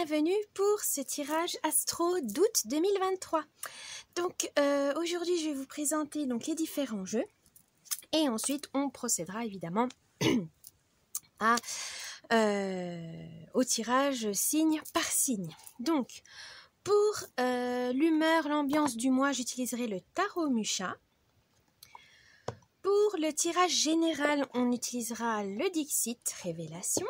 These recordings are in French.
bienvenue pour ce tirage astro d'août 2023. Donc aujourd'hui je vais vous présenter donc, les différents jeux et ensuite on procédera évidemment à, au tirage signe par signe. Donc pour l'humeur, l'ambiance du mois, j'utiliserai le tarot Musha. Pour le tirage général, on utilisera le Dixit Révélation.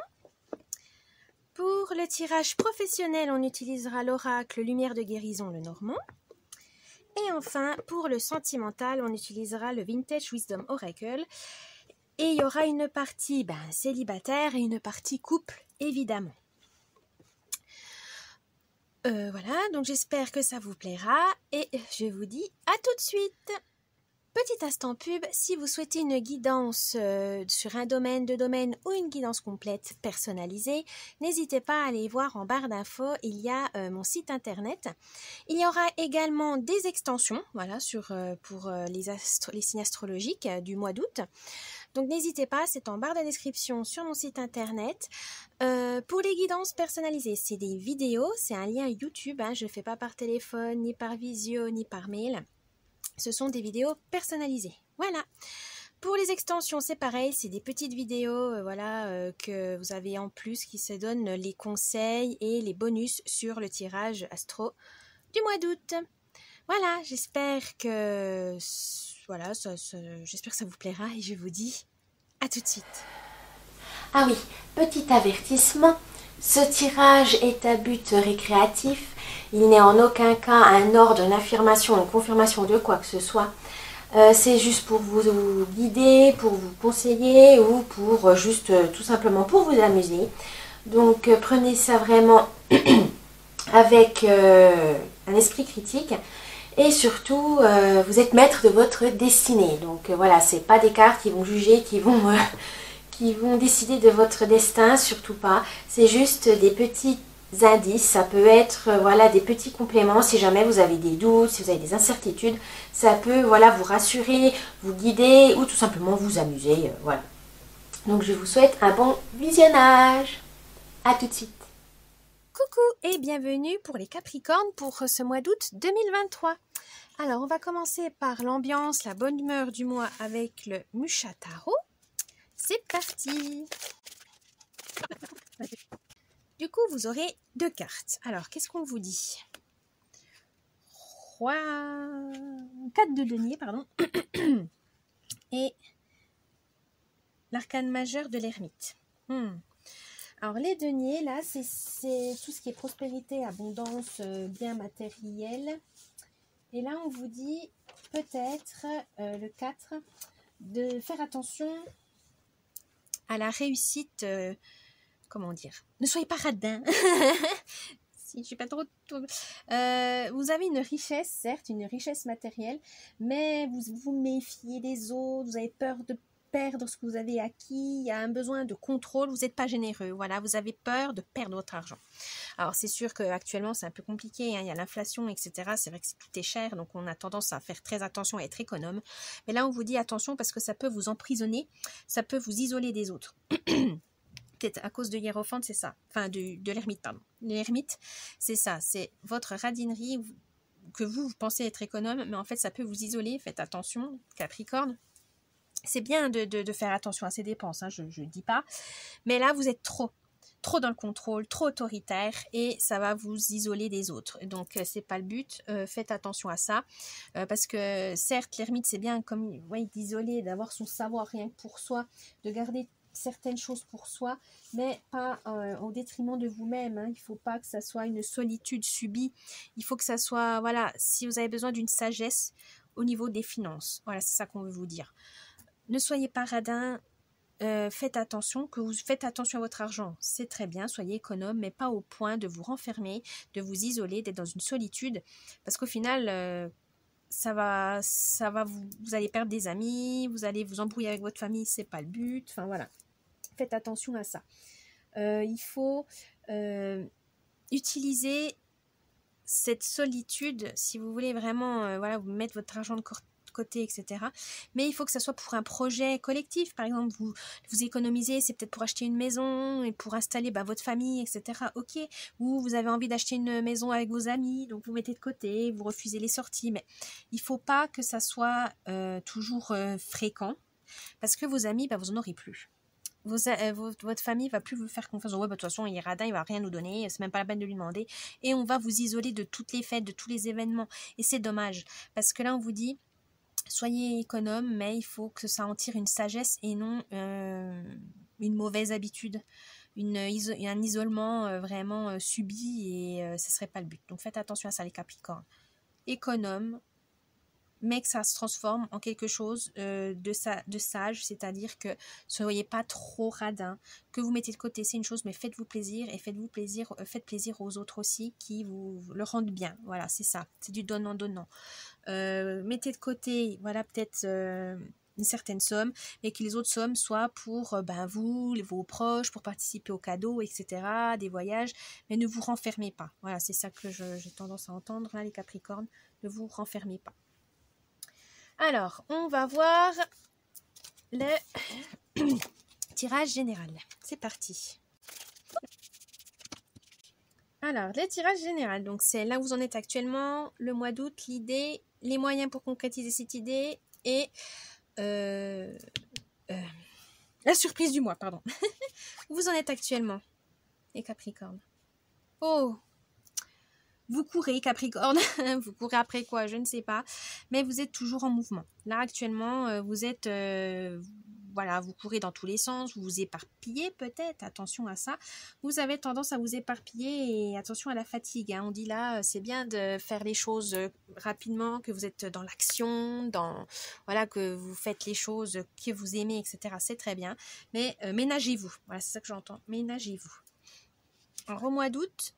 Pour le tirage professionnel, on utilisera l'oracle Lumière de guérison, le Normand. Et enfin, pour le sentimental, on utilisera le Vintage Wisdom Oracle. Et il y aura une partie célibataire et une partie couple, évidemment. Voilà, donc j'espère que ça vous plaira et je vous dis à tout de suite. Petit instant pub, si vous souhaitez une guidance sur un domaine, deux domaines ou une guidance complète personnalisée, n'hésitez pas à aller voir en barre d'infos, il y a mon site internet. Il y aura également des extensions voilà, pour les signes astrologiques du mois d'août. Donc n'hésitez pas, c'est en barre de description sur mon site internet. Pour les guidances personnalisées, c'est des vidéos, c'est un lien YouTube, je ne fais pas par téléphone, ni par visio, ni par mail. Ce sont des vidéos personnalisées. Voilà. Pour les extensions, c'est pareil. C'est des petites vidéos que vous avez en plus qui se donnent les conseils et les bonus sur le tirage astro du mois d'août. Voilà, j'espère que j'espère que ça vous plaira et je vous dis à tout de suite. Ah oui, petit avertissement, ce tirage est à but récréatif. Il n'est en aucun cas un ordre, une affirmation, une confirmation de quoi que ce soit. C'est juste pour vous guider, pour vous conseiller ou pour juste tout simplement pour vous amuser. Donc prenez ça vraiment avec un esprit critique et surtout vous êtes maître de votre destinée. Donc voilà, c'est pas des cartes qui vont juger, qui vont décider de votre destin, surtout pas. C'est juste des petits indices, ça peut être des petits compléments si jamais vous avez des doutes, si vous avez des incertitudes, ça peut vous rassurer, vous guider ou tout simplement vous amuser, voilà. Donc je vous souhaite un bon visionnage. À tout de suite. Coucou et bienvenue pour les Capricornes pour ce mois d'août 2023. Alors on va commencer par l'ambiance, la bonne humeur du mois avec le Musha Tarot. C'est parti. Du coup, vous aurez deux cartes. Alors, qu'est-ce qu'on vous dit? 4 de denier, pardon. Et l'arcane majeur de l'ermite. Alors, les deniers, là, c'est tout ce qui est prospérité, abondance, bien matériel. Et là, on vous dit peut-être, le 4, de faire attention à la réussite... comment dire? Ne soyez pas radin. Si, je suis pas trop... vous avez une richesse, certes, une richesse matérielle, mais vous vous méfiez des autres, vous avez peur de perdre ce que vous avez acquis, il y a un besoin de contrôle, vous n'êtes pas généreux, voilà, vous avez peur de perdre votre argent. Alors, c'est sûr qu'actuellement, c'est un peu compliqué, il y a l'inflation, etc. C'est vrai que tout est cher, donc on a tendance à faire très attention, à être économe. Mais là, on vous dit attention parce que ça peut vous emprisonner, ça peut vous isoler des autres. Peut-être à cause de Hiérophante, c'est ça. Enfin, de l'ermite, pardon. L'ermite, c'est ça. C'est votre radinerie que vous pensez être économe, mais en fait, ça peut vous isoler. Faites attention, Capricorne. C'est bien de faire attention à ses dépenses, je ne dis pas. Mais là, vous êtes trop dans le contrôle, trop autoritaire et ça va vous isoler des autres. Donc, c'est pas le but. Faites attention à ça. Parce que, certes, l'ermite, c'est bien comme d'isoler, d'avoir son savoir rien que pour soi, de garder certaines choses pour soi, mais pas au détriment de vous-même. Il ne faut pas que ça soit une solitude subie. Il faut que ça soit, si vous avez besoin d'une sagesse au niveau des finances. Voilà, c'est ça qu'on veut vous dire. Ne soyez pas radin. Faites attention à votre argent. C'est très bien, soyez économe, mais pas au point de vous renfermer, de vous isoler, d'être dans une solitude. Parce qu'au final... vous allez perdre des amis, vous allez vous embrouiller avec votre famille, c'est pas le but. Enfin voilà, faites attention à ça. Il faut utiliser cette solitude si vous voulez vraiment vous mettre votre argent de de côté, etc. Mais il faut que ça soit pour un projet collectif. Par exemple, vous économisez, c'est peut-être pour acheter une maison et pour installer votre famille, etc. Ok. Ou vous avez envie d'acheter une maison avec vos amis, donc vous mettez de côté, vous refusez les sorties. Mais il ne faut pas que ça soit toujours fréquent, parce que vos amis, vous en aurez plus. Votre famille va plus vous faire confiance. Ouais, de toute façon, il est radin, il va rien nous donner, c'est même pas la peine de lui demander. Et on va vous isoler de toutes les fêtes, de tous les événements. Et c'est dommage, parce que là, on vous dit, soyez économe, mais il faut que ça en tire une sagesse et non une mauvaise habitude, un isolement vraiment subi, et ce serait pas le but. Donc faites attention à ça, les Capricornes. Économe, mais que ça se transforme en quelque chose de sage, c'est-à-dire que soyez pas trop radin, que vous mettez de côté, c'est une chose, mais faites-vous plaisir, et faites plaisir aux autres aussi, qui vous le rendent bien. Voilà, c'est ça, c'est du donnant-donnant. Mettez de côté, voilà, peut-être une certaine somme, mais que les autres sommes soient pour vous, vos proches, pour participer aux cadeaux, etc., des voyages, mais ne vous renfermez pas. Voilà, c'est ça que j'ai tendance à entendre, là, les Capricornes, ne vous renfermez pas. Alors, on va voir le tirage général. C'est parti. Alors, le tirage général, donc c'est là où vous en êtes actuellement, le mois d'août, l'idée, les moyens pour concrétiser cette idée et la surprise du mois, pardon. Où vous en êtes actuellement, les Capricornes? Oh, vous courez, Capricorne, vous courez après quoi, je ne sais pas, mais vous êtes toujours en mouvement. Là, actuellement, vous êtes, voilà, vous courez dans tous les sens, vous vous éparpillez peut-être, attention à ça. Vous avez tendance à vous éparpiller, et attention à la fatigue, hein. On dit là, c'est bien de faire les choses rapidement, que vous êtes dans l'action, voilà, que vous faites les choses que vous aimez, etc. C'est très bien, mais ménagez-vous, voilà, c'est ça que j'entends, ménagez-vous. Alors, au mois d'août,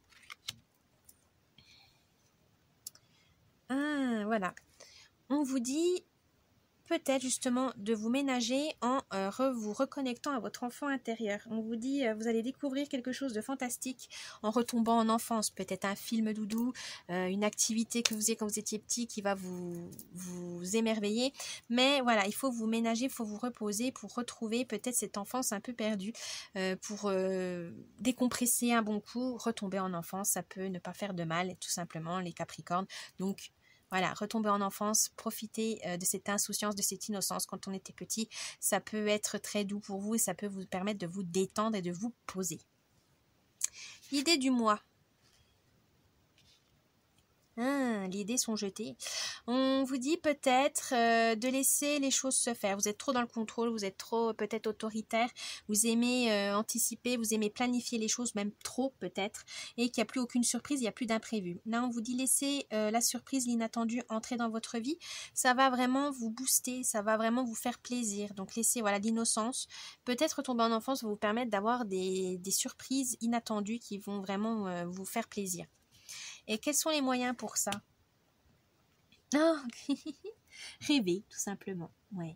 voilà. On vous dit peut-être justement de vous ménager en vous reconnectant à votre enfant intérieur. On vous dit vous allez découvrir quelque chose de fantastique en retombant en enfance. Peut-être un film doudou, une activité que vous faisiez quand vous étiez petit qui va vous émerveiller. Mais voilà, il faut vous ménager, il faut vous reposer pour retrouver peut-être cette enfance un peu perdue, pour décompresser un bon coup, retomber en enfance. Ça peut ne pas faire de mal, tout simplement, les Capricornes. Donc, voilà, retomber en enfance, profiter de cette insouciance, de cette innocence quand on était petit. Ça peut être très doux pour vous et ça peut vous permettre de vous détendre et de vous poser. L'idée du mois. Les dés sont jetés. On vous dit peut-être de laisser les choses se faire. Vous êtes trop dans le contrôle, vous êtes trop peut-être autoritaire, vous aimez anticiper, vous aimez planifier les choses, même trop peut-être, et qu'il n'y a plus aucune surprise, il n'y a plus d'imprévu. Là, on vous dit laisser la surprise, l'inattendu entrer dans votre vie. Ça va vraiment vous booster, ça va vraiment vous faire plaisir. Donc laissez l'innocence. Peut-être retomber en enfance va vous permettre d'avoir des surprises inattendues qui vont vraiment vous faire plaisir. Et quels sont les moyens pour ça? Rêver, tout simplement. Ouais.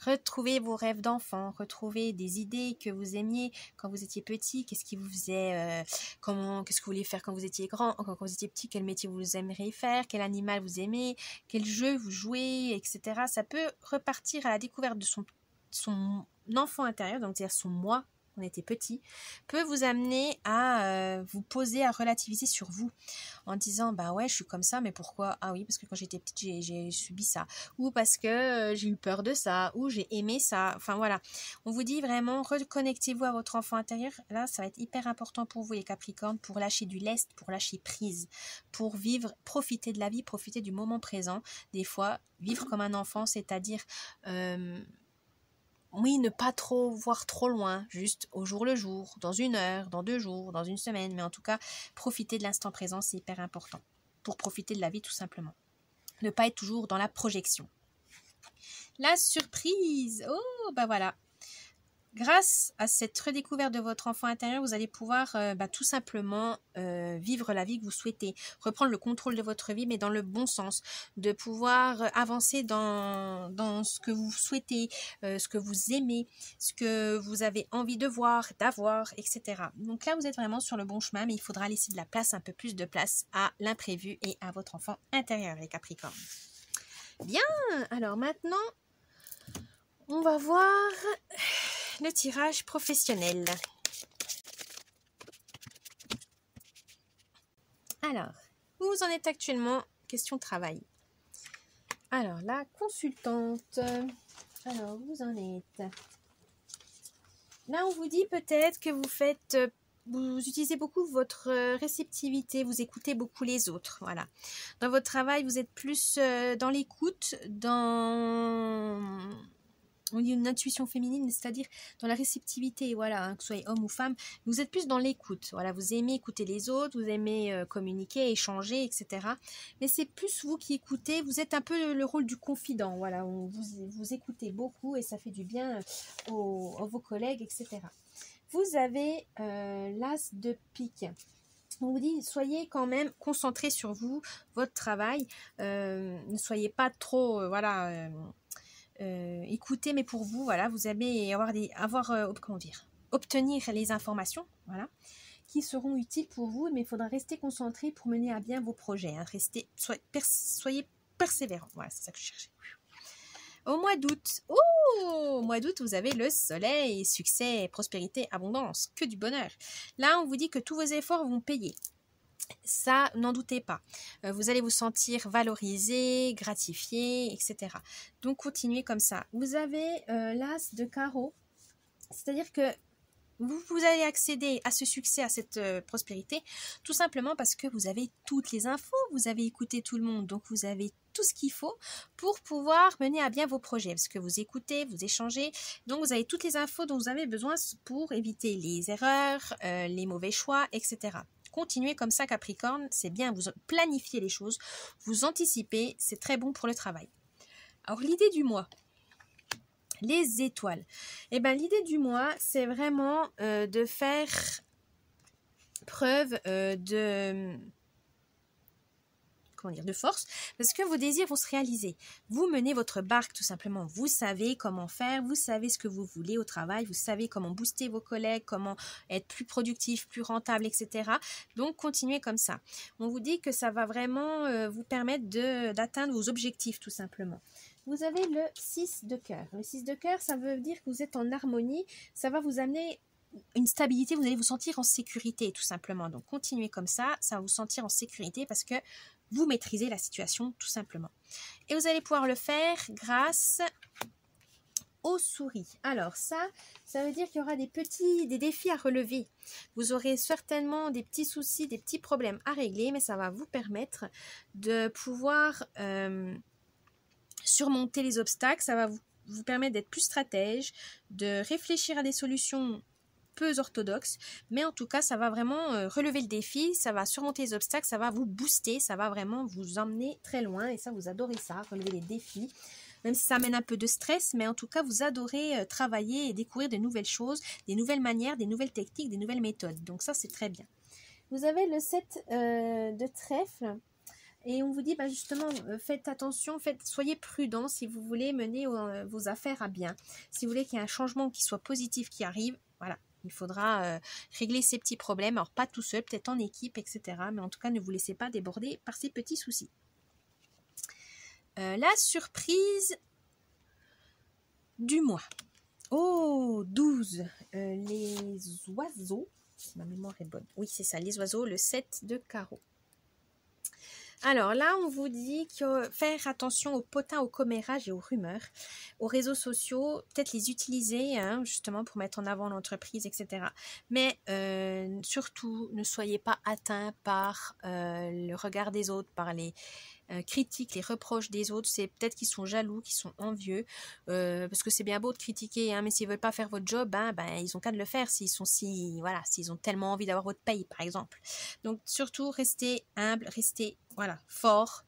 Retrouvez vos rêves d'enfant, retrouvez des idées que vous aimiez quand vous étiez petit, qu'est-ce qui vous faisait, qu'est-ce que vous vouliez faire quand vous étiez grand, quand vous étiez petit, quel métier vous aimeriez faire, quel animal vous aimez, quel jeu vous jouez, etc. Ça peut repartir à la découverte de son enfant intérieur, donc c'est-à-dire son moi, on était petit, peut vous amener à vous poser, à relativiser sur vous en disant ouais je suis comme ça, mais pourquoi? Ah oui, parce que quand j'étais petite j'ai subi ça, ou parce que j'ai eu peur de ça, ou j'ai aimé ça. Enfin voilà, on vous dit vraiment reconnectez-vous à votre enfant intérieur. Là ça va être hyper important pour vous les Capricornes, pour lâcher du lest, pour lâcher prise, pour vivre, profiter de la vie, profiter du moment présent. Des fois vivre comme un enfant, c'est-à-dire oui, ne pas trop voir trop loin, juste au jour le jour, dans 1 heure, dans 2 jours, dans 1 semaine, mais en tout cas, profiter de l'instant présent, c'est hyper important, pour profiter de la vie tout simplement. Ne pas être toujours dans la projection. La surprise! Oh, voilà. Grâce à cette redécouverte de votre enfant intérieur, vous allez pouvoir tout simplement vivre la vie que vous souhaitez, reprendre le contrôle de votre vie, mais dans le bon sens, de pouvoir avancer dans ce que vous souhaitez, ce que vous aimez, ce que vous avez envie de voir, d'avoir, etc. Donc là, vous êtes vraiment sur le bon chemin, mais il faudra laisser de la place, un peu plus de place à l'imprévu et à votre enfant intérieur, les Capricornes. Bien, alors maintenant, on va voir le tirage professionnel. Alors, où vous en êtes actuellement? Question travail. Alors, la consultante. Alors, vous en êtes. Là, on vous dit peut-être que vous utilisez beaucoup votre réceptivité, vous écoutez beaucoup les autres. Voilà. Dans votre travail, vous êtes plus dans l'écoute, on dit une intuition féminine, c'est-à-dire dans la réceptivité, voilà, hein, que ce soit homme ou femme, vous êtes plus dans l'écoute. Voilà, vous aimez écouter les autres, vous aimez communiquer, échanger, etc. Mais c'est plus vous qui écoutez, vous êtes un peu le rôle du confident. Voilà, vous écoutez beaucoup et ça fait du bien à vos collègues, etc. Vous avez l'as de pique. On vous dit, soyez quand même concentrés sur vous, votre travail. Ne soyez pas trop, écoutez, mais pour vous, voilà, vous allez obtenir les informations, voilà, qui seront utiles pour vous, mais il faudra rester concentré pour mener à bien vos projets. Hein. Soyez persévérants. Voilà, c'est ça que je cherchais. Au mois d'août, vous avez le soleil, succès, prospérité, abondance, que du bonheur. Là, on vous dit que tous vos efforts vont payer. Ça, n'en doutez pas. Vous allez vous sentir valorisé, gratifié, etc. Donc, continuez comme ça. Vous avez l'as de carreau, c'est-à-dire que vous allez accéder à ce succès, à cette prospérité, tout simplement parce que vous avez toutes les infos, vous avez écouté tout le monde, donc vous avez tout ce qu'il faut pour pouvoir mener à bien vos projets, parce que vous écoutez, vous échangez, donc vous avez toutes les infos dont vous avez besoin pour éviter les erreurs, les mauvais choix, etc. Continuez comme ça, Capricorne, c'est bien, vous planifiez les choses, vous anticipez, c'est très bon pour le travail. Alors, l'idée du mois. Les étoiles. Eh bien, l'idée du mois, c'est vraiment de faire preuve de force, parce que vos désirs vont se réaliser. Vous menez votre barque tout simplement. Vous savez comment faire, vous savez ce que vous voulez au travail, vous savez comment booster vos collègues, comment être plus productif, plus rentable, etc. Donc, continuez comme ça. On vous dit que ça va vraiment vous permettre d'atteindre vos objectifs tout simplement. Vous avez le 6 de cœur. Le 6 de cœur, ça veut dire que vous êtes en harmonie. Ça va vous amener une stabilité. Vous allez vous sentir en sécurité, tout simplement. Donc, continuez comme ça. Ça va vous sentir en sécurité parce que vous maîtrisez la situation, tout simplement. Et vous allez pouvoir le faire grâce aux souris. Alors, ça veut dire qu'il y aura des défis à relever. Vous aurez certainement des petits soucis, des petits problèmes à régler, mais ça va vous permettre de pouvoir surmonter les obstacles, ça va vous permettre d'être plus stratège, de réfléchir à des solutions peu orthodoxes, mais en tout cas, ça va vraiment relever le défi, ça va surmonter les obstacles, ça va vous booster, ça va vraiment vous emmener très loin, et ça, vous adorez ça, relever les défis, même si ça amène un peu de stress, mais en tout cas, vous adorez travailler et découvrir de nouvelles choses, des nouvelles manières, des nouvelles techniques, des nouvelles méthodes, donc ça, c'est très bien. Vous avez le 7 de trèfle. Et on vous dit justement, faites attention, soyez prudent si vous voulez mener vos affaires à bien. Si vous voulez qu'il y ait un changement qui soit positif qui arrive, voilà, il faudra régler ces petits problèmes. Alors pas tout seul, peut-être en équipe, etc. Mais en tout cas, ne vous laissez pas déborder par ces petits soucis. La surprise du mois. Oh, 12. Les oiseaux. Ma mémoire est bonne. Oui, c'est ça, les oiseaux, le 7 de carreau. Alors là, on vous dit que faire attention aux potins, aux commérages et aux rumeurs, aux réseaux sociaux, peut-être les utiliser justement pour mettre en avant l'entreprise, etc. Mais surtout, ne soyez pas atteints par le regard des autres, par les critiques, les reproches des autres. C'est peut-être qu'ils sont jaloux, qu'ils sont envieux, parce que c'est bien beau de critiquer, mais s'ils veulent pas faire votre job, ils ont qu'à de le faire s'ils ont tellement envie d'avoir votre paye, par exemple. Donc surtout, restez humble, restez fort.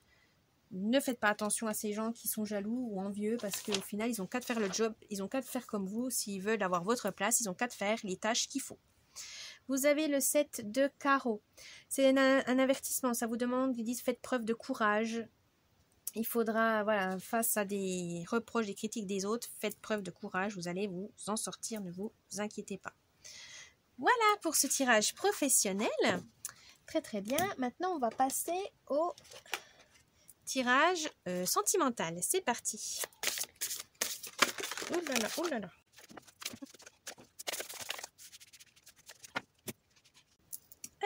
Ne faites pas attention à ces gens qui sont jaloux ou envieux, parce qu'au final, ils ont qu'à de faire le job, ils ont qu'à de faire comme vous. S'ils veulent avoir votre place, ils ont qu'à de faire les tâches qu'il faut. Vous avez le 7 de carreau. C'est un avertissement. Ça vous demande, ils disent, faites preuve de courage. Il faudra, face à des reproches, des critiques des autres, faites preuve de courage. Vous allez vous en sortir, ne vous inquiétez pas. Voilà pour ce tirage professionnel. Très très bien. Maintenant, on va passer au tirage sentimental. C'est parti. Oh là là, oh là là.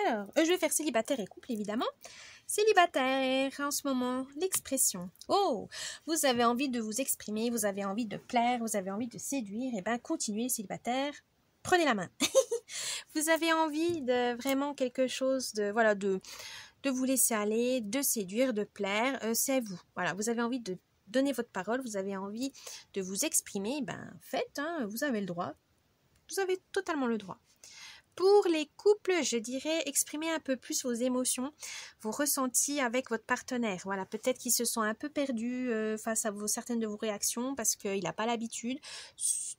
Alors, je vais faire célibataire et couple, évidemment. Célibataire, en ce moment, l'expression. Oh, vous avez envie de vous exprimer, vous avez envie de plaire, vous avez envie de séduire, et bien continuez célibataire, prenez la main. Vous avez envie de vraiment quelque chose de, voilà, de vous laisser aller, de séduire, de plaire, c'est vous. Voilà, vous avez envie de donner votre parole, vous avez envie de vous exprimer, ben faites, hein, vous avez le droit. Vous avez totalement le droit. Pour les couples, je dirais exprimer un peu plus vos émotions, vos ressentis avec votre partenaire. Voilà, peut-être qu'ils se sont un peu perdus face à certaines de vos réactions parce qu'il n'a pas l'habitude.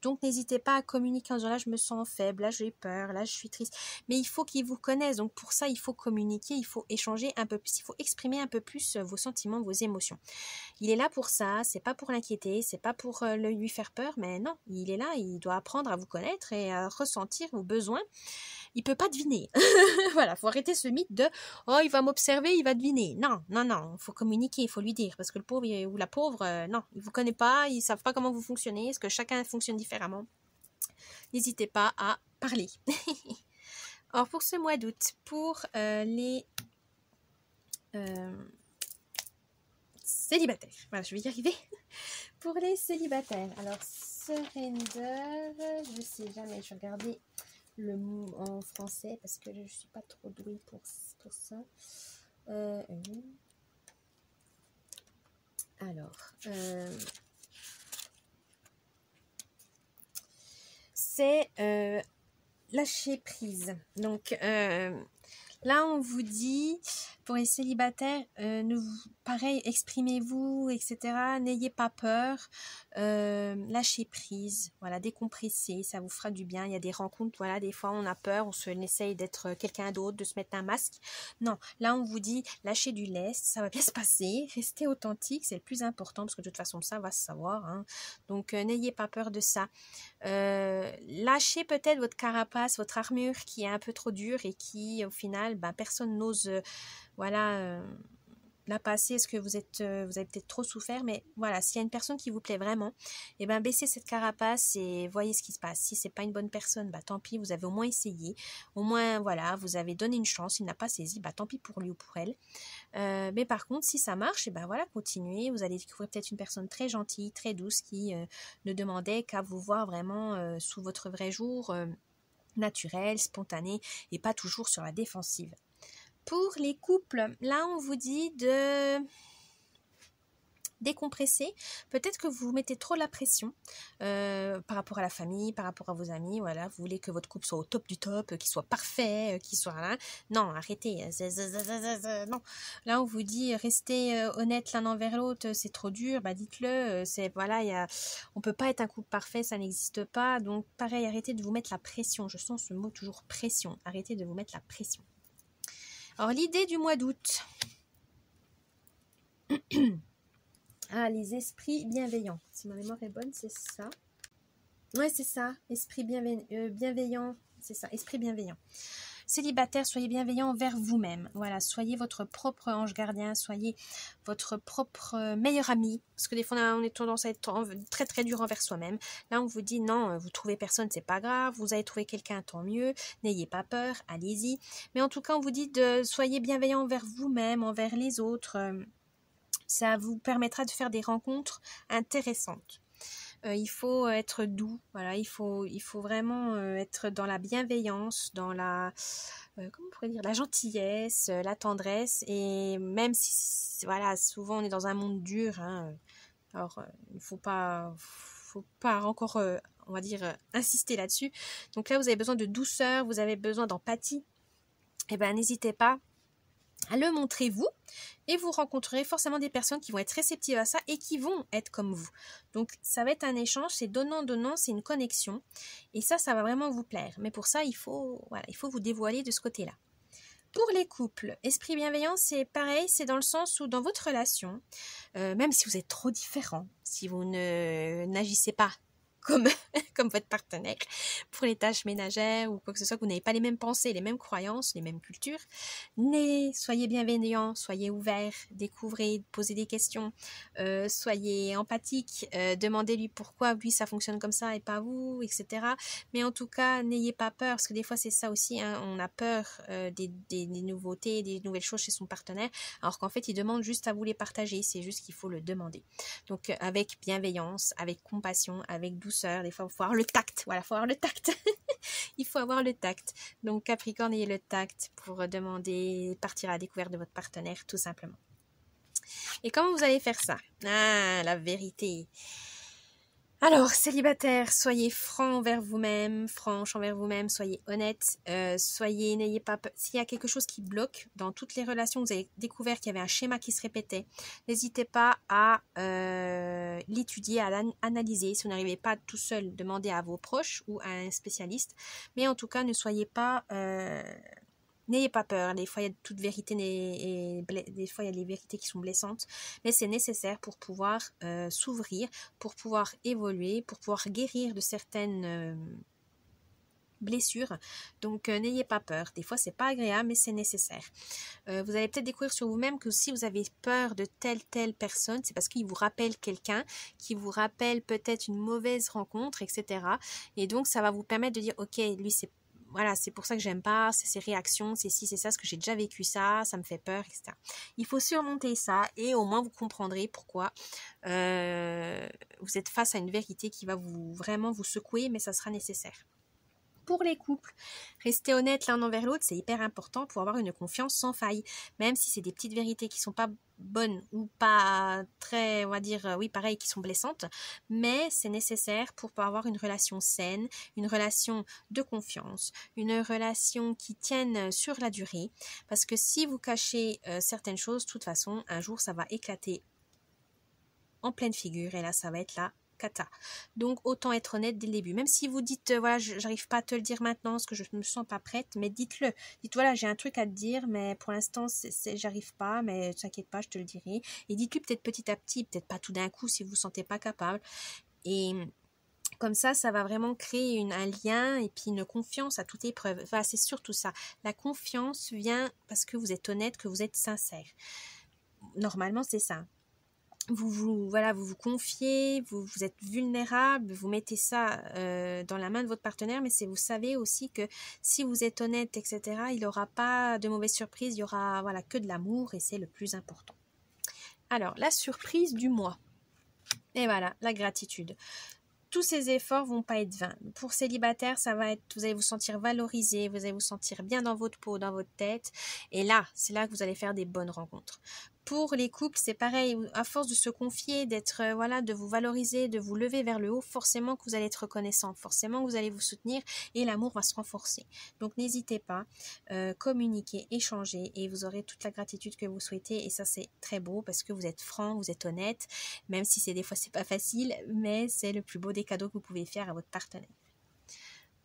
Donc, n'hésitez pas à communiquer en disant là, je me sens faible, là, j'ai peur, là, je suis triste. Mais il faut qu'ils vous connaissent. Donc, pour ça, il faut communiquer, il faut échanger un peu plus, il faut exprimer un peu plus vos sentiments, vos émotions. Il est là pour ça, c'est pas pour l'inquiéter, c'est pas pour lui faire peur, mais non, il est là, il doit apprendre à vous connaître et à ressentir vos besoins. Il peut pas deviner. Voilà, faut arrêter ce mythe de oh, il va m'observer, il va deviner. Non, non, non, faut communiquer, il faut lui dire parce que le pauvre ou la pauvre, non, il vous connaît pas, ils savent pas comment vous fonctionnez, parce que chacun fonctionne différemment. N'hésitez pas à parler. Alors pour ce mois d'août, pour les célibataires, voilà, je vais y arriver. Pour les célibataires, alors surrender, je sais jamais, je vais regarder le mot en français parce que je suis pas trop douée pour ça. Alors, c'est lâcher prise. Donc, là, on vous dit, pour les célibataires, pareil, exprimez-vous, etc. N'ayez pas peur, lâchez prise, voilà, décompressez, ça vous fera du bien. Il y a des rencontres, voilà, des fois on a peur, on essaye d'être quelqu'un d'autre, de se mettre un masque. Non, là on vous dit, lâchez du lest, ça va bien se passer, restez authentique, c'est le plus important, parce que de toute façon ça va se savoir, hein. Donc n'ayez pas peur de ça. Lâchez peut-être votre carapace, votre armure qui est un peu trop dure et qui au final personne n'ose la passer. Est-ce que vous avez peut-être trop souffert, mais voilà, s'il y a une personne qui vous plaît vraiment, et baissez cette carapace et voyez ce qui se passe. Si c'est pas une bonne personne, tant pis, vous avez au moins essayé, au moins voilà, vous avez donné une chance, il n'a pas saisi, tant pis pour lui ou pour elle. Mais par contre, si ça marche, et voilà, continuez. Vous allez découvrir peut-être une personne très gentille, très douce qui ne demandait qu'à vous voir vraiment sous votre vrai jour, naturel, spontané et pas toujours sur la défensive. Pour les couples, là on vous dit de décompresser. Peut-être que vous mettez trop la pression par rapport à la famille, par rapport à vos amis. Voilà, vous voulez que votre couple soit au top du top, qu'il soit parfait, qu'il soit là. Non, arrêtez. Non. Là, on vous dit restez honnête l'un envers l'autre. C'est trop dur. Dites-le. On peut pas être un couple parfait, ça n'existe pas. Donc, pareil, arrêtez de vous mettre la pression. Je sens ce mot toujours pression. Arrêtez de vous mettre la pression. Alors, l'idée du mois d'août. Ah, les esprits bienveillants. Si ma mémoire est bonne, c'est ça. Ouais, c'est ça. Esprit bienveillant. C'est ça, esprit bienveillant. Célibataire, soyez bienveillant envers vous-même. Voilà, soyez votre propre ange gardien, soyez votre propre meilleur ami. Parce que des fois, on a tendance à être très très dur envers soi-même. Là, on vous dit non, vous trouvez personne, c'est pas grave. Vous avez trouvé quelqu'un, tant mieux. N'ayez pas peur, allez-y. Mais en tout cas, on vous dit soyez bienveillant envers vous-même, envers les autres. Ça vous permettra de faire des rencontres intéressantes. Il faut être doux, voilà, il faut vraiment être dans la bienveillance, dans la, comment on pourrait dire, la gentillesse, la tendresse, et même si, voilà, souvent on est dans un monde dur, hein, alors il faut pas encore, on va dire, insister là-dessus. Donc là, vous avez besoin de douceur, vous avez besoin d'empathie, et n'hésitez pas à le montrer vous, et vous rencontrerez forcément des personnes qui vont être réceptives à ça et qui vont être comme vous. Donc ça va être un échange, c'est donnant, c'est une connexion, et ça va vraiment vous plaire. Mais pour ça, il faut vous dévoiler de ce côté-là. Pour les couples, esprit bienveillant, c'est pareil, c'est dans le sens où dans votre relation, même si vous êtes trop différents, si vous n'agissez pas comme, comme votre partenaire pour les tâches ménagères ou quoi que ce soit, que vous n'avez pas les mêmes pensées, les mêmes croyances, les mêmes cultures. Soyez bienveillants, soyez ouverts, découvrez, posez des questions, soyez empathiques, demandez-lui pourquoi lui ça fonctionne comme ça et pas vous, etc. Mais en tout cas, n'ayez pas peur, parce que des fois c'est ça aussi, hein, on a peur des nouveautés, des nouvelles choses chez son partenaire, alors qu'en fait il demande juste à vous les partager, c'est juste qu'il faut le demander. Donc avec bienveillance, avec compassion, avec douceur, des fois il faut avoir le tact, voilà, il faut avoir le tact. Il faut avoir le tact. Donc Capricorne, ayez le tact pour demander, partir à la découverte de votre partenaire, tout simplement. Et comment vous allez faire ça? Ah, la vérité. Alors, célibataire, soyez franc envers vous-même, franche envers vous-même, soyez honnête, n'ayez pas peur. S'il y a quelque chose qui bloque dans toutes les relations, vous avez découvert qu'il y avait un schéma qui se répétait, n'hésitez pas à l'étudier, à l'analyser. Si vous n'arrivez pas tout seul, demandez à vos proches ou à un spécialiste. Mais en tout cas, ne soyez pas... N'ayez pas peur, des fois il y a toute vérité et des fois il y a des vérités qui sont blessantes, mais c'est nécessaire pour pouvoir s'ouvrir, pour pouvoir évoluer, pour pouvoir guérir de certaines blessures. Donc n'ayez pas peur, des fois c'est pas agréable mais c'est nécessaire. Vous allez peut-être découvrir sur vous-même que si vous avez peur de telle personne, c'est parce qu'il vous rappelle quelqu'un, qui vous rappelle peut-être une mauvaise rencontre, etc. Et donc ça va vous permettre de dire ok, lui c'est voilà, c'est pour ça que j'aime pas, c'est ses réactions, c'est ci, c'est ça, parce que j'ai déjà vécu ça, ça me fait peur, etc. Il faut surmonter ça et au moins vous comprendrez pourquoi vous êtes face à une vérité qui va vraiment vous secouer, mais ça sera nécessaire. Pour les couples, rester honnête l'un envers l'autre, c'est hyper important pour avoir une confiance sans faille. Même si c'est des petites vérités qui sont pas bonnes ou pas très, on va dire, oui, pareil, qui sont blessantes, mais c'est nécessaire pour avoir une relation saine, une relation de confiance, une relation qui tienne sur la durée. Parce que si vous cachez certaines choses, de toute façon, un jour, ça va éclater en pleine figure et là, ça va être la cata. Donc autant être honnête dès le début. Même si vous dites voilà, j'arrive pas à te le dire maintenant parce que je me sens pas prête, mais dites-le. Dites voilà, j'ai un truc à te dire, mais pour l'instant j'arrive pas, mais t'inquiète pas, je te le dirai. Et dites-lui peut-être petit à petit, peut-être pas tout d'un coup si vous vous sentez pas capable. Et comme ça va vraiment créer un lien et puis une confiance à toute épreuve. Enfin, c'est surtout ça. La confiance vient parce que vous êtes honnête, que vous êtes sincère. Normalement, c'est ça. Vous vous confiez, vous êtes vulnérable, vous mettez ça dans la main de votre partenaire, mais vous savez aussi que si vous êtes honnête, etc., il n'y aura pas de mauvaises surprises, il y aura que de l'amour et c'est le plus important. Alors, la surprise du mois. Et voilà, la gratitude. Tous ces efforts vont pas être vains. Pour célibataire, ça va être, vous allez vous sentir valorisé, vous allez vous sentir bien dans votre peau, dans votre tête. Et là, c'est là que vous allez faire des bonnes rencontres. Pour les couples, c'est pareil. À force de se confier, d'être, de vous valoriser, de vous lever vers le haut, forcément que vous allez être reconnaissant, forcément que vous allez vous soutenir et l'amour va se renforcer. Donc, n'hésitez pas, communiquez, échangez et vous aurez toute la gratitude que vous souhaitez. Et ça, c'est très beau parce que vous êtes franc, vous êtes honnête, même si des fois, c'est pas facile, mais c'est le plus beau des cadeaux que vous pouvez faire à votre partenaire.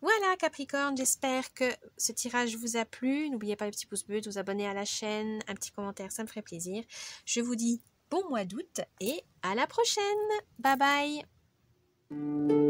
Voilà Capricorne, j'espère que ce tirage vous a plu. N'oubliez pas le petit pouce bleu, de vous abonner à la chaîne, un petit commentaire, ça me ferait plaisir. Je vous dis bon mois d'août et à la prochaine. Bye bye.